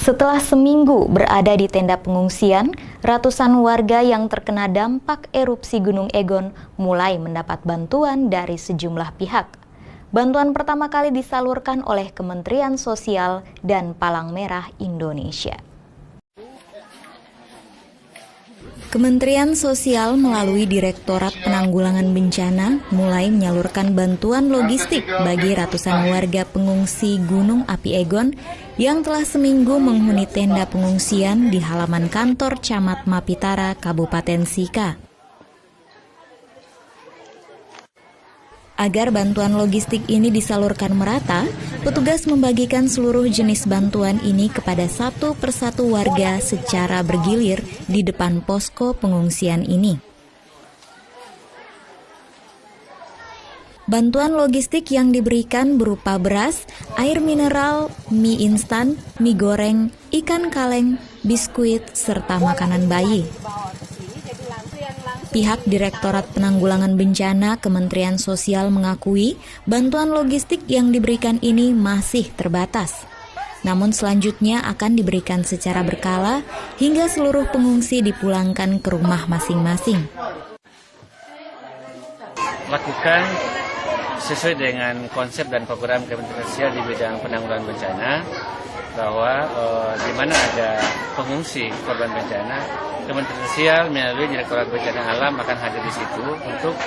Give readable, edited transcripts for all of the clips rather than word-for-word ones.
Setelah seminggu berada di tenda pengungsian, ratusan warga yang terkena dampak erupsi Gunung Egon mulai mendapat bantuan dari sejumlah pihak. Bantuan pertama kali disalurkan oleh Kementerian Sosial dan Palang Merah Indonesia. Kementerian Sosial melalui Direktorat Penanggulangan Bencana mulai menyalurkan bantuan logistik bagi ratusan warga pengungsi Gunung Api Egon yang telah seminggu menghuni tenda pengungsian di halaman kantor Camat Mapitara, Kabupaten Sika. Agar bantuan logistik ini disalurkan merata, petugas membagikan seluruh jenis bantuan ini kepada satu persatu warga secara bergilir di depan posko pengungsian ini. Bantuan logistik yang diberikan berupa beras, air mineral, mie instan, mie goreng, ikan kaleng, biskuit, serta makanan bayi. Pihak Direktorat Penanggulangan Bencana Kementerian Sosial mengakui bantuan logistik yang diberikan ini masih terbatas. Namun selanjutnya akan diberikan secara berkala hingga seluruh pengungsi dipulangkan ke rumah masing-masing. Lakukan sesuai dengan konsep dan program Kementerian Sosial di bidang penanggulangan bencana, bahwa di mana ada pengungsi korban bencana, Kementerian Sosial melalui Direktorat Bencana Alam akan hadir di situ untuk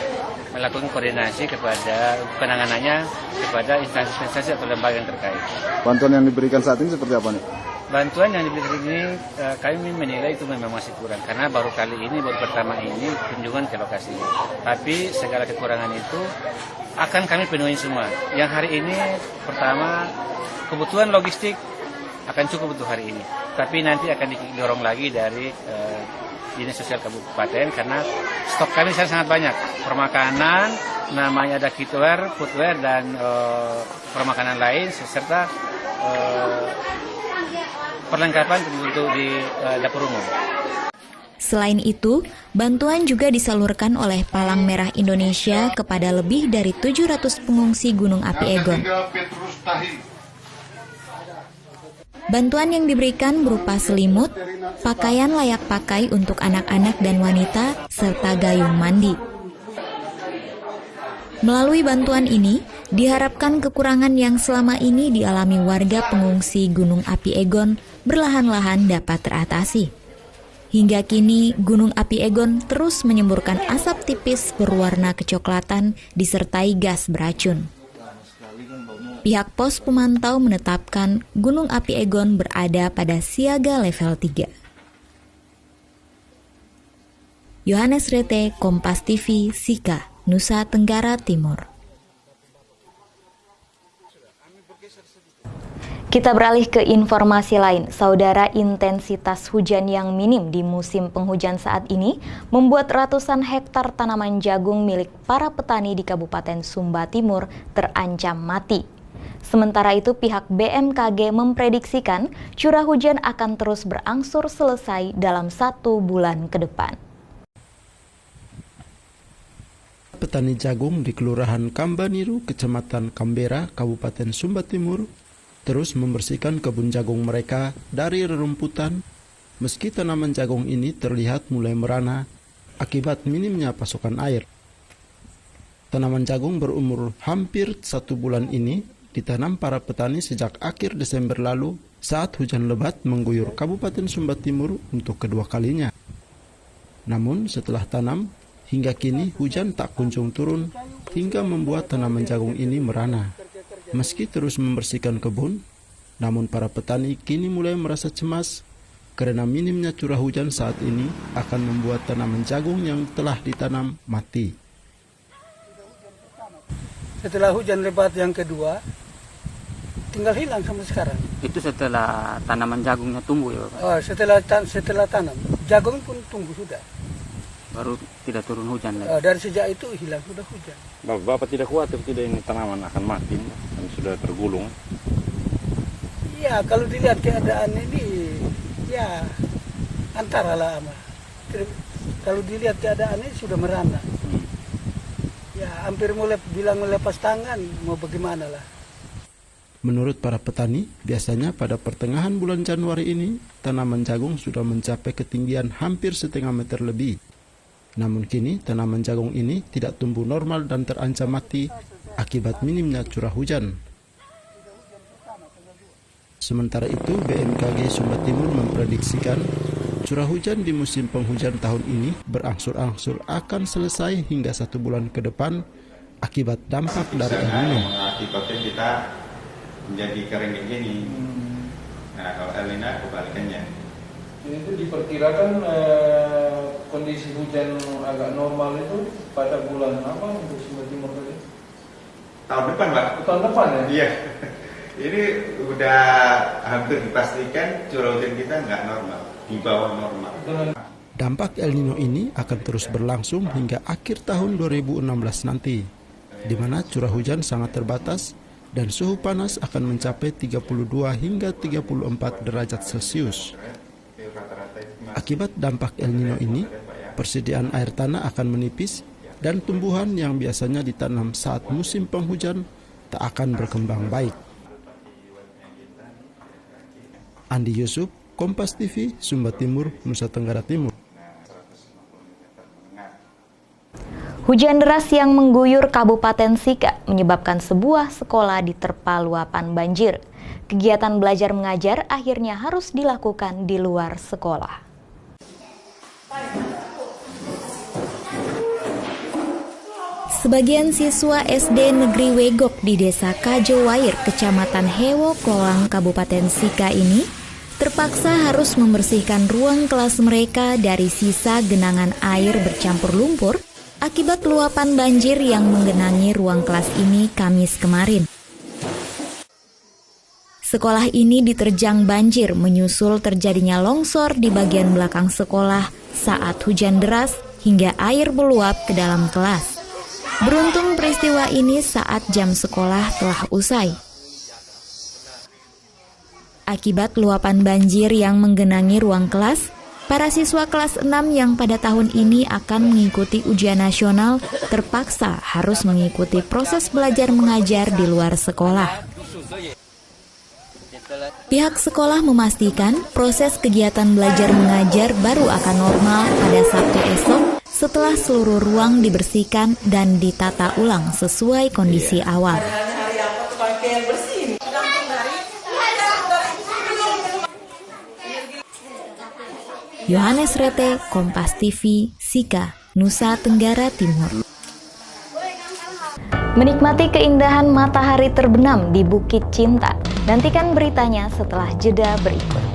melakukan koordinasi kepada penanganannya kepada instansi-instansi atau lembaga yang terkait. Bantuan yang diberikan saat ini seperti apa nih? Bantuan yang diberikan ini kami menilai itu memang masih kurang karena baru pertama ini kunjungan ke lokasi. Tapi segala kekurangan itu akan kami penuhi semua. Yang hari ini pertama kebutuhan logistik akan cukup untuk hari ini. Tapi nanti akan didorong lagi dari Dinas Sosial Kabupaten karena stok kami sangat banyak. Permakanan, namanya ada kitware, foodware, dan permakanan lain, serta perlengkapan untuk di dapur umum. Selain itu, bantuan juga disalurkan oleh Palang Merah Indonesia kepada lebih dari 700 pengungsi Gunung Api Egon. Bantuan yang diberikan berupa selimut, pakaian layak pakai untuk anak-anak dan wanita, serta gayung mandi. Melalui bantuan ini, diharapkan kekurangan yang selama ini dialami warga pengungsi Gunung Api Egon berlahan-lahan dapat teratasi. Hingga kini, Gunung Api Egon terus menyemburkan asap tipis berwarna kecoklatan disertai gas beracun. Pihak pos pemantau menetapkan Gunung Api Egon berada pada siaga level 3. Yohanes Rete, Kompas TV, Sika, Nusa Tenggara Timur. Kita beralih ke informasi lain. Saudara, intensitas hujan yang minim di musim penghujan saat ini membuat ratusan hektar tanaman jagung milik para petani di Kabupaten Sumba Timur terancam mati. Sementara itu, pihak BMKG memprediksikan curah hujan akan terus berangsur selesai dalam 1 bulan ke depan. Petani jagung di Kelurahan Kambaniru, Kecamatan Kambera, Kabupaten Sumba Timur, terus membersihkan kebun jagung mereka dari rerumputan, meski tanaman jagung ini terlihat mulai merana akibat minimnya pasokan air. Tanaman jagung berumur hampir 1 bulan ini ditanam para petani sejak akhir Desember lalu saat hujan lebat mengguyur Kabupaten Sumba Timur untuk kedua kalinya. Namun setelah tanam, hingga kini hujan tak kunjung turun hingga membuat tanaman jagung ini merana. Meski terus membersihkan kebun, namun para petani kini mulai merasa cemas karena minimnya curah hujan saat ini akan membuat tanaman jagung yang telah ditanam mati. Setelah hujan lebat yang kedua, tinggal hilang sampai sekarang. Itu setelah tanaman jagungnya tumbuh ya Pak? Oh, setelah tanam, jagung pun tumbuh sudah. Baru tidak turun hujan lagi? Dari sejak itu hilang sudah hujan. Bapak tidak khawatir tidak ini tanaman akan mati dan sudah tergulung? Ya, kalau dilihat keadaan ini, ya antara lah amal. Kalau dilihat keadaannya sudah merana. Ya, hampir mulai bilang melepas tangan, mau bagaimana lah. Menurut para petani, biasanya pada pertengahan bulan Januari ini, tanaman jagung sudah mencapai ketinggian hampir setengah meter lebih. Namun kini, tanaman jagung ini tidak tumbuh normal dan terancam mati akibat minimnya curah hujan. Sementara itu, BMKG Sumba Timur memprediksikan curah hujan di musim penghujan tahun ini berangsur-angsur akan selesai hingga 1 bulan ke depan akibat dampak dari El Nino. Mengakibatkan kita menjadi kering gini. Nah, kalau El Nino kebalikannya. Itu diperkirakan kondisi hujan agak normal itu pada bulan apa untuk Sumba Timur tadi? Tahun depan, Pak. Tahun depan ya? Iya. Ini udah hampir dipastikan curah hujan kita nggak normal, di bawah normal. Dampak El Nino ini akan terus berlangsung hingga akhir tahun 2016 nanti, di mana curah hujan sangat terbatas dan suhu panas akan mencapai 32 hingga 34 derajat Celcius. Akibat dampak El Nino ini, persediaan air tanah akan menipis dan tumbuhan yang biasanya ditanam saat musim penghujan tak akan berkembang baik. Andi Yusuf, Kompas TV, Sumba Timur, Nusa Tenggara Timur. Hujan deras yang mengguyur Kabupaten Sika menyebabkan sebuah sekolah diterpa luapan banjir. Kegiatan belajar mengajar akhirnya harus dilakukan di luar sekolah. Sebagian siswa SD Negeri Wegok di Desa Kajowair, Kecamatan Hewo Kolang, Kabupaten Sika ini terpaksa harus membersihkan ruang kelas mereka dari sisa genangan air bercampur lumpur akibat luapan banjir yang menggenangi ruang kelas ini Kamis kemarin. Sekolah ini diterjang banjir menyusul terjadinya longsor di bagian belakang sekolah saat hujan deras hingga air meluap ke dalam kelas. Beruntung peristiwa ini saat jam sekolah telah usai. Akibat luapan banjir yang menggenangi ruang kelas, para siswa kelas 6 yang pada tahun ini akan mengikuti ujian nasional terpaksa harus mengikuti proses belajar mengajar di luar sekolah. Pihak sekolah memastikan proses kegiatan belajar mengajar baru akan normal pada Sabtu esok setelah seluruh ruang dibersihkan dan ditata ulang sesuai kondisi awal. Yohanes Rete, Kompas TV, Sika, Nusa Tenggara Timur. Menikmati keindahan matahari terbenam di Bukit Cinta. Nantikan beritanya setelah jeda berikut.